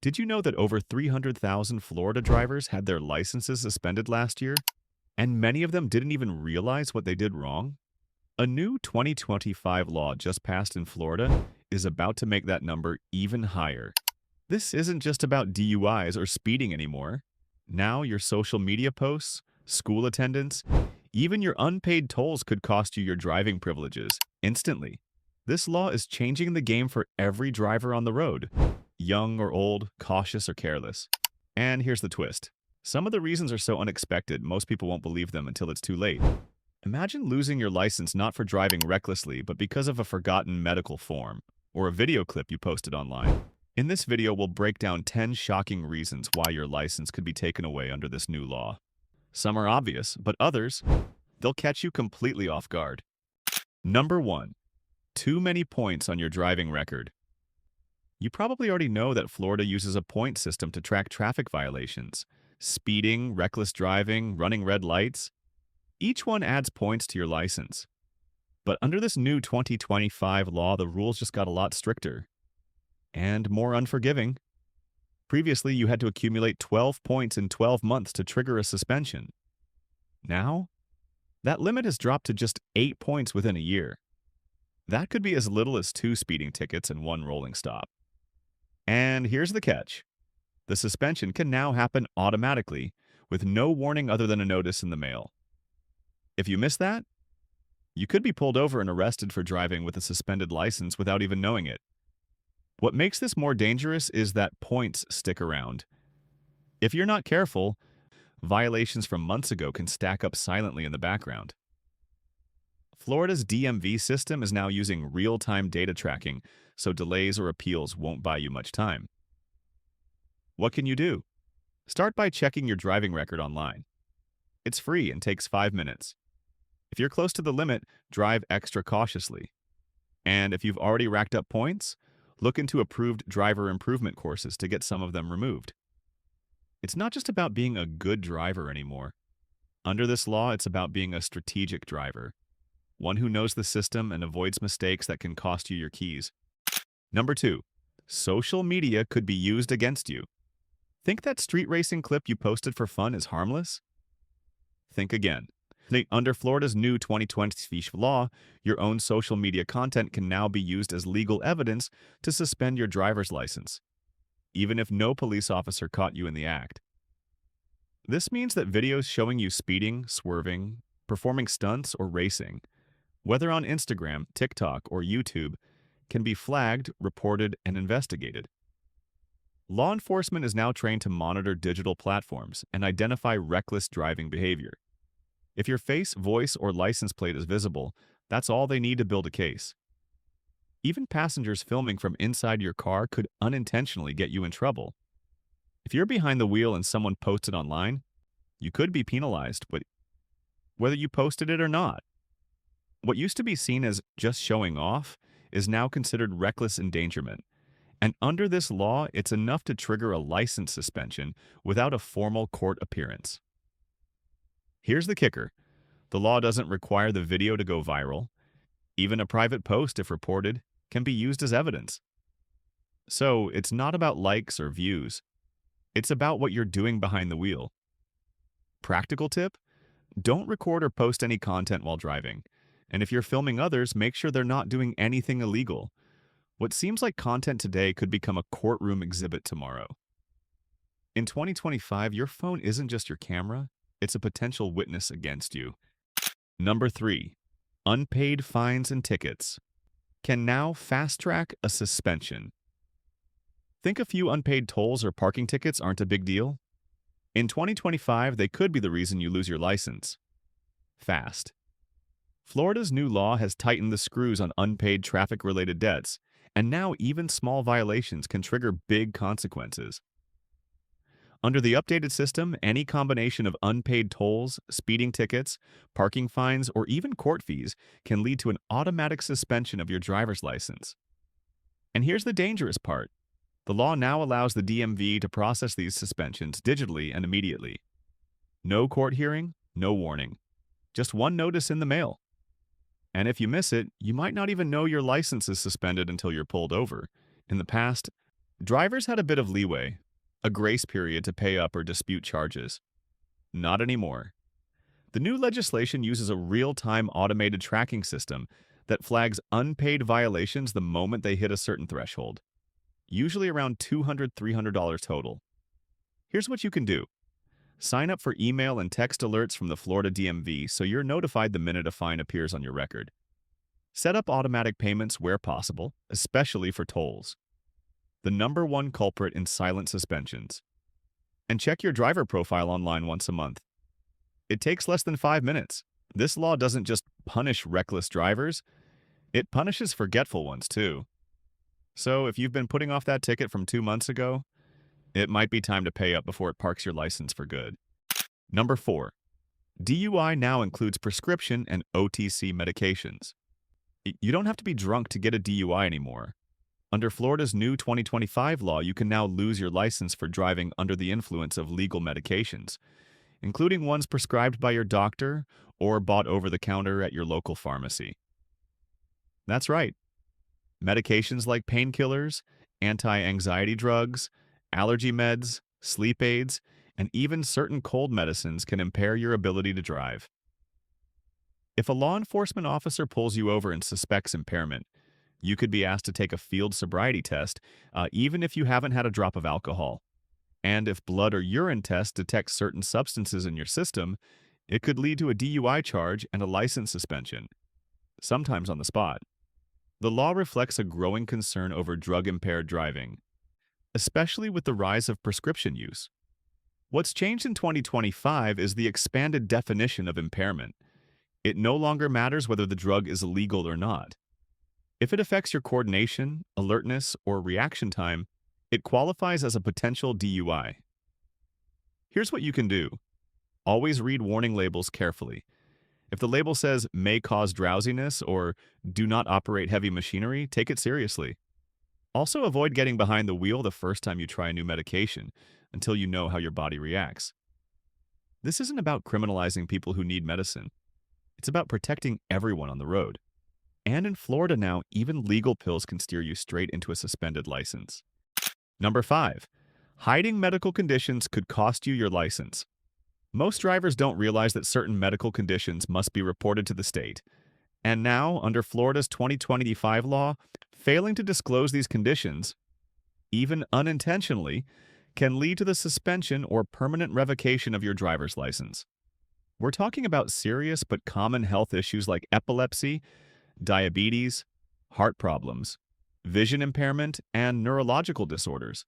Did you know that over 300,000 Florida drivers had their licenses suspended last year? And many of them didn't even realize what they did wrong? A new 2025 law just passed in Florida is about to make that number even higher. This isn't just about DUIs or speeding anymore. Now your social media posts, school attendance, even your unpaid tolls could cost you your driving privileges instantly. This law is changing the game for every driver on the road, young or old, cautious or careless. And here's the twist. Some of the reasons are so unexpected, most people won't believe them until it's too late. Imagine losing your license not for driving recklessly, but because of a forgotten medical form or a video clip you posted online. In this video, we'll break down 10 shocking reasons why your license could be taken away under this new law. Some are obvious, but others, they'll catch you completely off guard. Number 1. Too many points on your driving record. You probably already know that Florida uses a point system to track traffic violations. Speeding, reckless driving, running red lights. Each one adds points to your license. But under this new 2025 law, the rules just got a lot stricter and more unforgiving. Previously, you had to accumulate 12 points in 12 months to trigger a suspension. Now, that limit has dropped to just 8 points within a year. That could be as little as 2 speeding tickets and 1 rolling stop. And here's the catch. The suspension can now happen automatically with no warning other than a notice in the mail. If you miss that, you could be pulled over and arrested for driving with a suspended license without even knowing it. What makes this more dangerous is that points stick around. If you're not careful, violations from months ago can stack up silently in the background. Florida's DMV system is now using real-time data tracking, so delays or appeals won't buy you much time. What can you do? Start by checking your driving record online. It's free and takes 5 minutes. If you're close to the limit, drive extra cautiously. And if you've already racked up points, look into approved driver improvement courses to get some of them removed. It's not just about being a good driver anymore. Under this law, it's about being a strategic driver, one who knows the system and avoids mistakes that can cost you your keys. Number 2, social media could be used against you. Think that street racing clip you posted for fun is harmless? Think again. Under Florida's new 2020 law, your own social media content can now be used as legal evidence to suspend your driver's license, even if no police officer caught you in the act. This means that videos showing you speeding, swerving, performing stunts, or racing, whether on Instagram, TikTok, or YouTube, can be flagged, reported, and investigated. Law enforcement is now trained to monitor digital platforms and identify reckless driving behavior. If your face, voice, or license plate is visible, that's all they need to build a case. Even passengers filming from inside your car could unintentionally get you in trouble. If you're behind the wheel and someone posts it online, you could be penalized, but whether you posted it or not. What used to be seen as just showing off is now considered reckless endangerment. And under this law, it's enough to trigger a license suspension without a formal court appearance. Here's the kicker. The law doesn't require the video to go viral. Even a private post, if reported, can be used as evidence. So it's not about likes or views. It's about what you're doing behind the wheel. Practical tip? Don't record or post any content while driving. And if you're filming others, make sure they're not doing anything illegal. What seems like content today could become a courtroom exhibit tomorrow. In 2025, your phone isn't just your camera. It's a potential witness against you. Number 3, unpaid fines and tickets can now fast-track a suspension. Think a few unpaid tolls or parking tickets aren't a big deal? In 2025, they could be the reason you lose your license. Fast. Florida's new law has tightened the screws on unpaid traffic-related debts, and now even small violations can trigger big consequences. Under the updated system, any combination of unpaid tolls, speeding tickets, parking fines, or even court fees can lead to an automatic suspension of your driver's license. And here's the dangerous part. The law now allows the DMV to process these suspensions digitally and immediately. No court hearing, no warning. Just one notice in the mail. And if you miss it, you might not even know your license is suspended until you're pulled over. In the past, Drivers had a bit of leeway, a grace period to pay up or dispute charges. Not anymore. The new legislation uses a real-time automated tracking system that flags unpaid violations the moment they hit a certain threshold, usually around $200–$300 total. Here's what you can do. Sign up for email and text alerts from the Florida DMV so you're notified the minute a fine appears on your record. Set up automatic payments where possible, especially for tolls. The number one culprit in silent suspensions. And check your driver profile online once a month. It takes less than 5 minutes. This law doesn't just punish reckless drivers, it punishes forgetful ones too. So if you've been putting off that ticket from 2 months ago, it might be time to pay up before it parks your license for good. Number 4. DUI now includes prescription and OTC medications. You don't have to be drunk to get a DUI anymore. Under Florida's new 2025 law, you can now lose your license for driving under the influence of legal medications, including ones prescribed by your doctor or bought over the counter at your local pharmacy. That's right. Medications like painkillers, anti-anxiety drugs, allergy meds, sleep aids, and even certain cold medicines can impair your ability to drive. If a law enforcement officer pulls you over and suspects impairment, you could be asked to take a field sobriety test, even if you haven't had a drop of alcohol. And if blood or urine tests detect certain substances in your system, it could lead to a DUI charge and a license suspension, sometimes on the spot. The law reflects a growing concern over drug-impaired driving, especially with the rise of prescription use. What's changed in 2025 is the expanded definition of impairment. It no longer matters whether the drug is legal or not. If it affects your coordination, alertness, or reaction time, it qualifies as a potential DUI. Here's what you can do. Always read warning labels carefully. If the label says may cause drowsiness or do not operate heavy machinery, take it seriously. Also, avoid getting behind the wheel the first time you try a new medication until you know how your body reacts. This isn't about criminalizing people who need medicine. It's about protecting everyone on the road. And in Florida now, even legal pills can steer you straight into a suspended license. Number 5. Hiding medical conditions could cost you your license. Most drivers don't realize that certain medical conditions must be reported to the state. And now, under Florida's 2025 law, failing to disclose these conditions, even unintentionally, can lead to the suspension or permanent revocation of your driver's license. We're talking about serious but common health issues like epilepsy, diabetes, heart problems, vision impairment, and neurological disorders.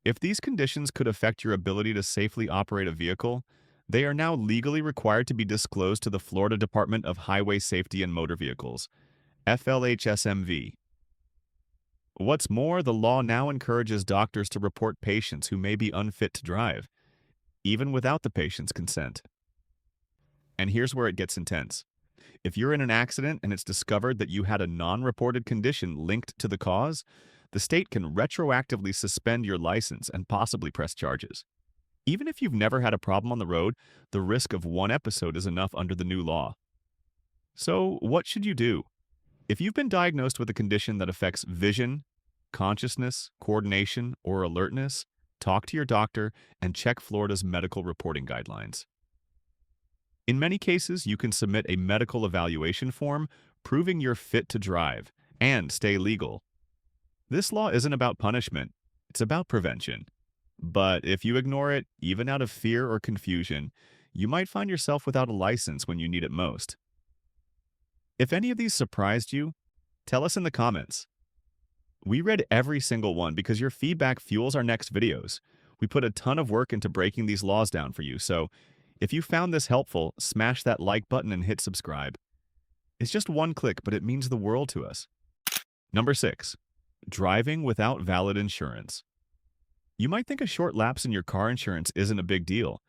If these conditions could affect your ability to safely operate a vehicle, they are now legally required to be disclosed to the Florida Department of Highway Safety and Motor Vehicles, FLHSMV. What's more, the law now encourages doctors to report patients who may be unfit to drive, even without the patient's consent. And here's where it gets intense. If you're in an accident and it's discovered that you had a non-reported condition linked to the cause, the state can retroactively suspend your license and possibly press charges. Even if you've never had a problem on the road, the risk of one episode is enough under the new law. So, what should you do? If you've been diagnosed with a condition that affects vision, consciousness, coordination, or alertness, talk to your doctor and check Florida's medical reporting guidelines. In many cases, you can submit a medical evaluation form proving you're fit to drive and stay legal. This law isn't about punishment, it's about prevention. But if you ignore it, even out of fear or confusion, you might find yourself without a license when you need it most. If any of these surprised you, tell us in the comments. We read every single one because your feedback fuels our next videos. We put a ton of work into breaking these laws down for you, so if you found this helpful, smash that like button and hit subscribe. It's just one click, but it means the world to us. Number 6. Driving without valid insurance. You might think a short lapse in your car insurance isn't a big deal,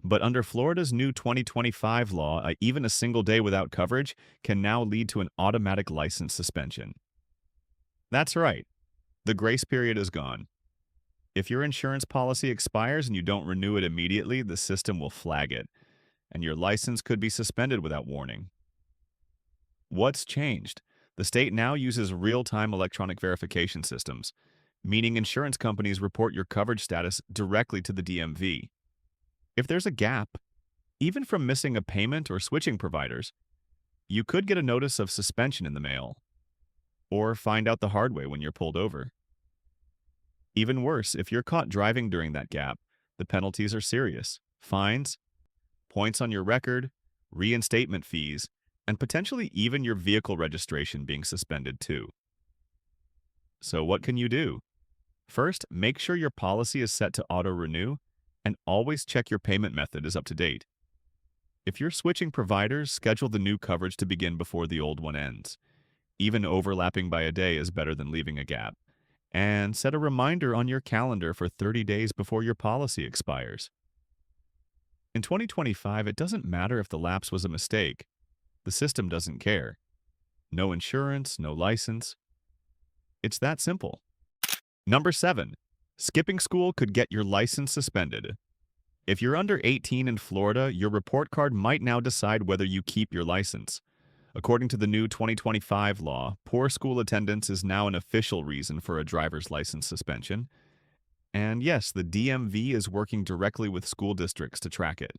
but under Florida's new 2025 law, even a single day without coverage can now lead to an automatic license suspension. That's right. The grace period is gone. If your insurance policy expires and you don't renew it immediately, the system will flag it, and your license could be suspended without warning. What's changed? The state now uses real-time electronic verification systems, meaning insurance companies report your coverage status directly to the DMV. If there's a gap, even from missing a payment or switching providers, you could get a notice of suspension in the mail, or find out the hard way when you're pulled over. Even worse, if you're caught driving during that gap, the penalties are serious: fines, points on your record, reinstatement fees, and potentially even your vehicle registration being suspended too. So what can you do? First, make sure your policy is set to auto-renew and always check your payment method is up to date. If you're switching providers, schedule the new coverage to begin before the old one ends. Even overlapping by a day is better than leaving a gap. And set a reminder on your calendar for 30 days before your policy expires. In 2025, it doesn't matter if the lapse was a mistake. The system doesn't care. No insurance, no license. It's that simple. Number 7. Skipping school could get your license suspended. If you're under 18 in Florida, your report card might now decide whether you keep your license. According to the new 2025 law, poor school attendance is now an official reason for a driver's license suspension. And yes, the DMV is working directly with school districts to track it.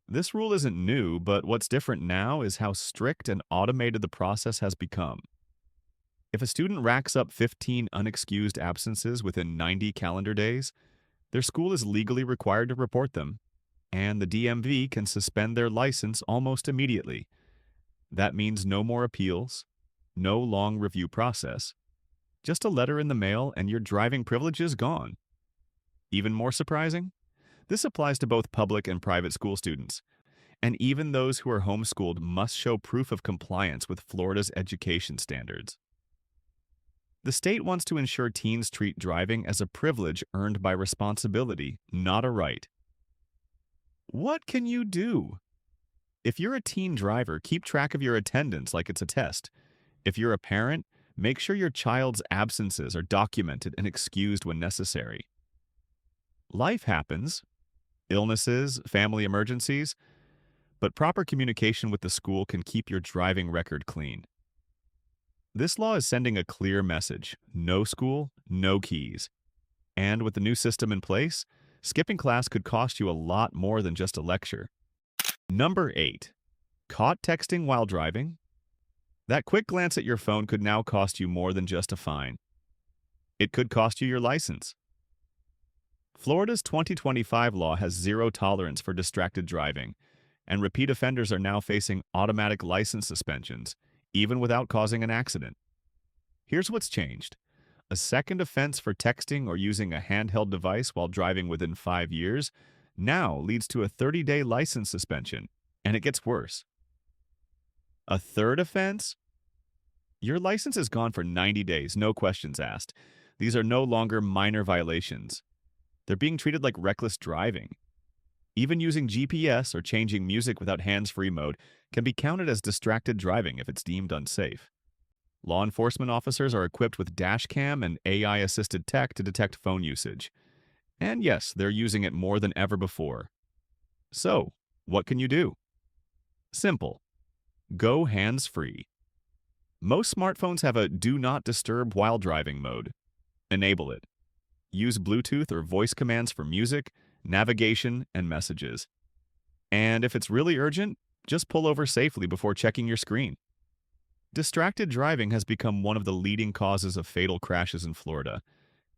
This rule isn't new, but what's different now is how strict and automated the process has become. If a student racks up 15 unexcused absences within 90 calendar days, their school is legally required to report them, and the DMV can suspend their license almost immediately. That means no more appeals, no long review process, just a letter in the mail and your driving privilege is gone. Even more surprising? This applies to both public and private school students, and even those who are homeschooled must show proof of compliance with Florida's education standards. The state wants to ensure teens treat driving as a privilege earned by responsibility, not a right. What can you do? If you're a teen driver, keep track of your attendance like it's a test. If you're a parent, make sure your child's absences are documented and excused when necessary. Life happens, illnesses, family emergencies, but proper communication with the school can keep your driving record clean. This law is sending a clear message: no school, no keys. And with the new system in place, skipping class could cost you a lot more than just a lecture. Number 8. Caught texting while driving? That quick glance at your phone could now cost you more than just a fine. It could cost you your license. Florida's 2025 law has zero tolerance for distracted driving, and repeat offenders are now facing automatic license suspensions, even without causing an accident. Here's what's changed. A second offense for texting or using a handheld device while driving within 5 years now leads to a 30-day license suspension, and it gets worse. A third offense? Your license is gone for 90 days, no questions asked. These are no longer minor violations. They're being treated like reckless driving. Even using GPS or changing music without hands-free mode can be counted as distracted driving if it's deemed unsafe. Law enforcement officers are equipped with dash cam and AI-assisted tech to detect phone usage. And yes, they're using it more than ever before. So, what can you do? Simple. Go hands-free. Most smartphones have a Do Not Disturb While Driving mode. Enable it. Use Bluetooth or voice commands for music, navigation, and messages. And if it's really urgent, just pull over safely before checking your screen. Distracted driving has become one of the leading causes of fatal crashes in Florida,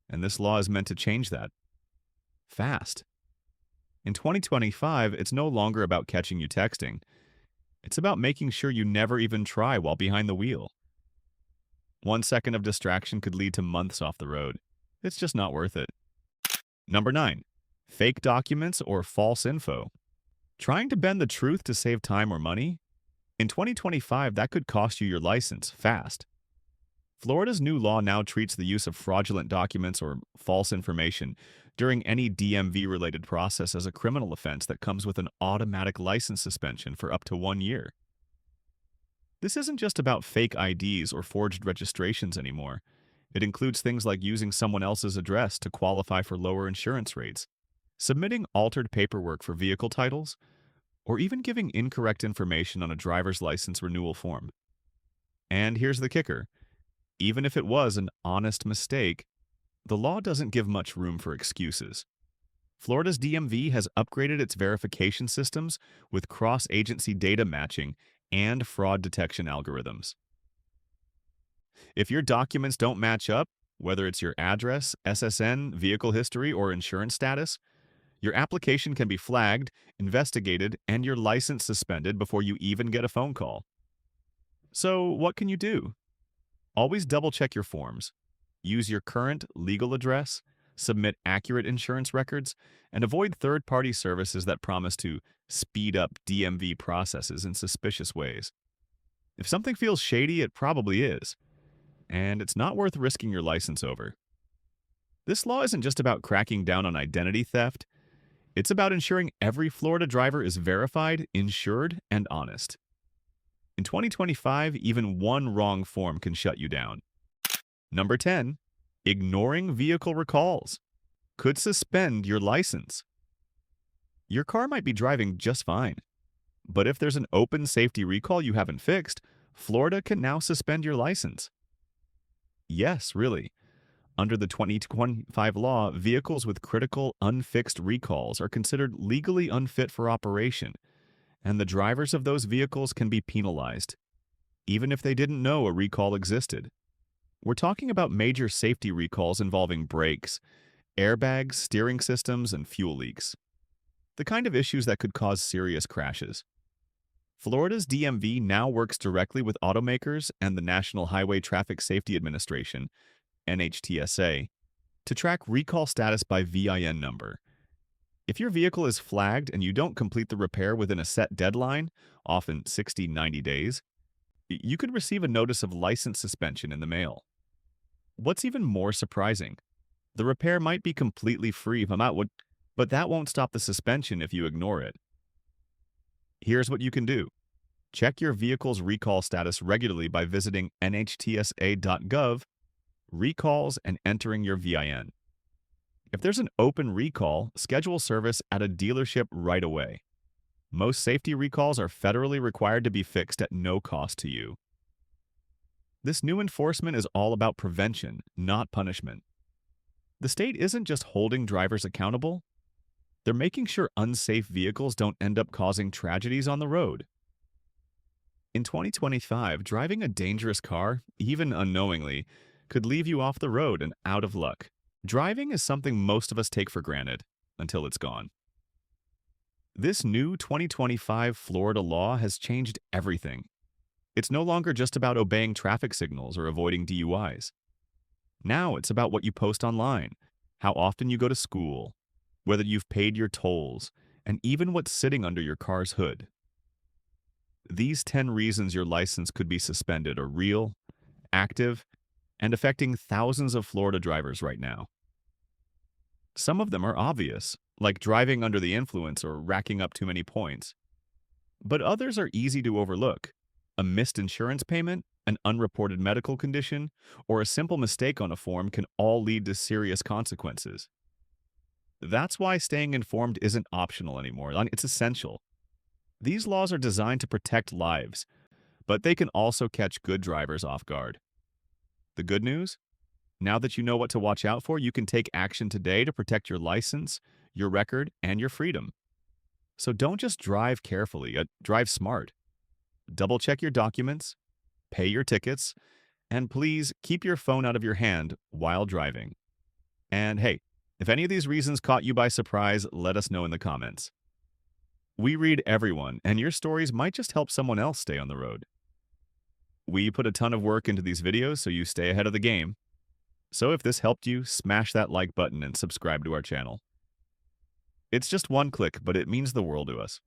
and this law is meant to change that. Fast. In 2025, it's no longer about catching you texting. It's about making sure you never even try while behind the wheel. 1 second of distraction could lead to months off the road. It's just not worth it. Number 9. Fake documents or false info. Trying to bend the truth to save time or money? In 2025, that could cost you your license fast. Florida's new law now treats the use of fraudulent documents or false information during any DMV-related process as a criminal offense that comes with an automatic license suspension for up to 1 year. This isn't just about fake IDs or forged registrations anymore. It includes things like using someone else's address to qualify for lower insurance rates, submitting altered paperwork for vehicle titles, or even giving incorrect information on a driver's license renewal form. And here's the kicker. Even if it was an honest mistake, the law doesn't give much room for excuses. Florida's DMV has upgraded its verification systems with cross agency data matching and fraud detection algorithms. If your documents don't match up, whether it's your address, SSN, vehicle history, or insurance status, your application can be flagged, investigated, and your license suspended before you even get a phone call. So, what can you do? Always double check your forms. Use your current legal address, submit accurate insurance records, and avoid third party services that promise to speed up DMV processes in suspicious ways. If something feels shady, it probably is, and it's not worth risking your license over. This law isn't just about cracking down on identity theft, it's about ensuring every Florida driver is verified, insured, and honest. In 2025, even one wrong form can shut you down. Number 10, ignoring vehicle recalls could suspend your license. Your car might be driving just fine, but if there's an open safety recall you haven't fixed, Florida can now suspend your license. Yes, really. Under the 2025 law, vehicles with critical unfixed recalls are considered legally unfit for operation, and the drivers of those vehicles can be penalized, even if they didn't know a recall existed. We're talking about major safety recalls involving brakes, airbags, steering systems, and fuel leaks. The kind of issues that could cause serious crashes. Florida's DMV now works directly with automakers and the National Highway Traffic Safety Administration, NHTSA, to track recall status by VIN number. If your vehicle is flagged and you don't complete the repair within a set deadline, often 60-90 days, you could receive a notice of license suspension in the mail. What's even more surprising, the repair might be completely free but that won't stop the suspension if you ignore it. Here's what you can do. Check your vehicle's recall status regularly by visiting nhtsa.gov, recalls, and entering your VIN. If there's an open recall, schedule service at a dealership right away. Most safety recalls are federally required to be fixed at no cost to you. This new enforcement is all about prevention, not punishment. The state isn't just holding drivers accountable, they're making sure unsafe vehicles don't end up causing tragedies on the road. In 2025, driving a dangerous car, even unknowingly, could leave you off the road and out of luck. Driving is something most of us take for granted until it's gone. This new 2025 Florida law has changed everything. It's no longer just about obeying traffic signals or avoiding DUIs. Now it's about what you post online, how often you go to school, whether you've paid your tolls, and even what's sitting under your car's hood. These 10 reasons your license could be suspended are real, active, and affecting thousands of Florida drivers right now. Some of them are obvious, like driving under the influence or racking up too many points. But others are easy to overlook. A missed insurance payment, an unreported medical condition, or a simple mistake on a form can all lead to serious consequences. That's why staying informed isn't optional anymore. It's essential. These laws are designed to protect lives, but they can also catch good drivers off guard. The good news? Now that you know what to watch out for, you can take action today to protect your license, your record, and your freedom. So don't just drive carefully, drive smart. Double check your documents, pay your tickets, and please keep your phone out of your hand while driving. And hey, if any of these reasons caught you by surprise, let us know in the comments. We read everyone, and your stories might just help someone else stay on the road. We put a ton of work into these videos so you stay ahead of the game. So if this helped you, smash that like button and subscribe to our channel. It's just one click, but it means the world to us.